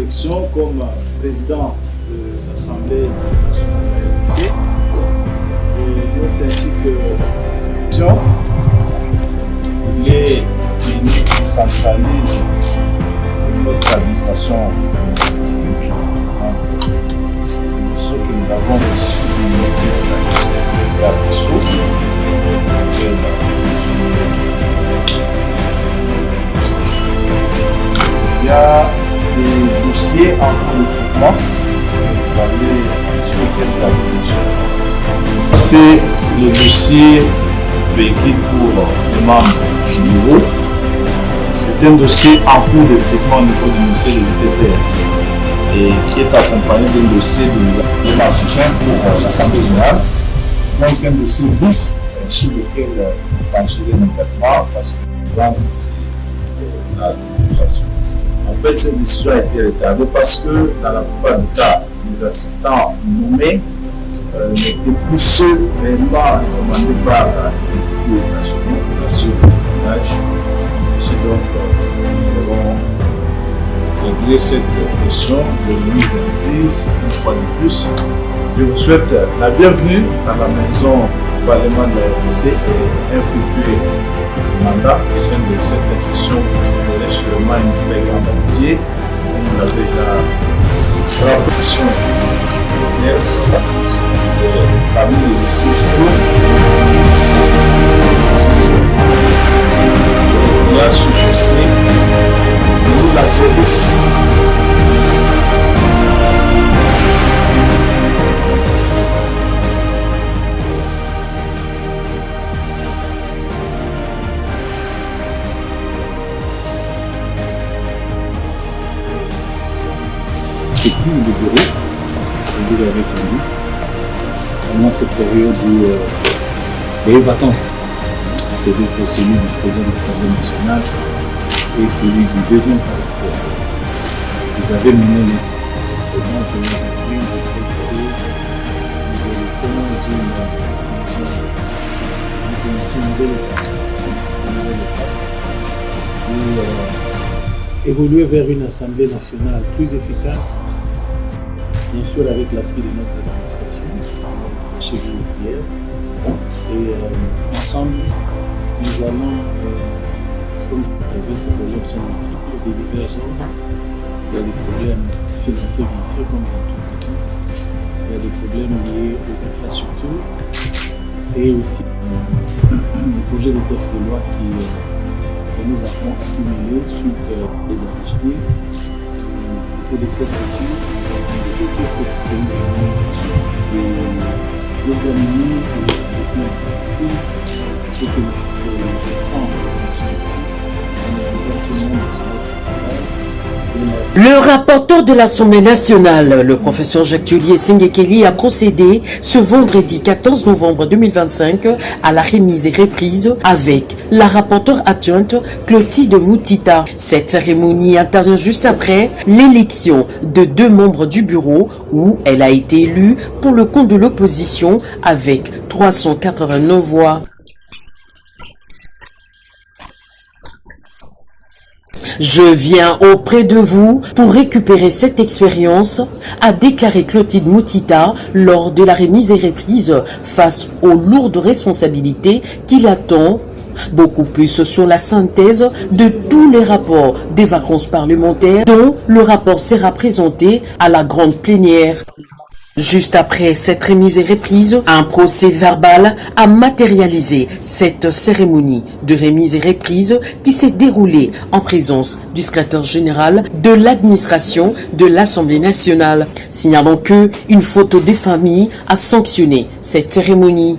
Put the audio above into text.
élection comme président de l'Assemblée nationale RDC. Je note ainsi que il est venu qui centralise notre administration civile. C'est une chose que nous avons reçu du ministère de la Justice et de la Ressource. Il y a des dossiers en cours de traitement. Vous avez souhaité l'établissement. C'est le dossier véhicule pour les membres du bureau. C'est un dossier en cours de traitement au niveau du ministère des ITPR et qui est accompagné d'un dossier de l'entretien pour l'Assemblée générale. C'est donc un dossier vif sur lequel on va gérer immédiatement parce que c'est la législation. En fait, cette décision a été retardée parce que dans la plupart des cas, les assistants nommés n'étaient plus ceux réellement recommandés par les députés nationaux à ceux du village. Ici donc, nous allons régler cette question de remise en prise une fois de plus. Je vous souhaite la bienvenue dans la maison du Parlement de la RDC et un futur mandat au sein de cette institution qui trouverait sûrement une très grande amitié. On a déjà la position parmi les dossiers chauds. Il y a ce dossier de mise en service. Et puis le bureau, que vous avez connu, pendant cette période où il y a eu vacances. C'est celui du président de l'Assemblée nationale et celui du deuxième parlementaire. Vous avez mené les comment je vais réfléchir de votre côté, vous avez comment une commission nouvelle pour évoluer vers une Assemblée nationale plus efficace, bien sûr avec l'appui de notre administration, chez vous hier, et ensemble, nous allons, comme je l'avais dit, ces problèmes sont multiples, des divergences. Il y a des problèmes financiers, bien sûr, comme dans tout le pays. Il y a des problèmes liés aux infrastructures et aussi le projet de texte de loi que nous avons accumulé suite aux dangers et de cette mesure, de examiner et que je prends le rapporteur de l'Assemblée nationale, le professeur Jacques Tullier Sengekeli, a procédé ce vendredi 14 novembre 2025 à la remise et reprise avec la rapporteure adjointe Clotilde Moutita. Cette cérémonie intervient juste après l'élection de 2 membres du bureau où elle a été élue pour le compte de l'opposition avec 389 voix. Je viens auprès de vous pour récupérer cette expérience, a déclaré Clotilde Moutita lors de la remise et reprise face aux lourdes responsabilités qui l'attendent, beaucoup plus sur la synthèse de tous les rapports des vacances parlementaires dont le rapport sera présenté à la grande plénière. Juste après cette remise et reprise, un procès verbal a matérialisé cette cérémonie de remise et reprise qui s'est déroulée en présence du secrétaire général de l'administration de l'Assemblée nationale, signalant que une photo des familles a sanctionné cette cérémonie.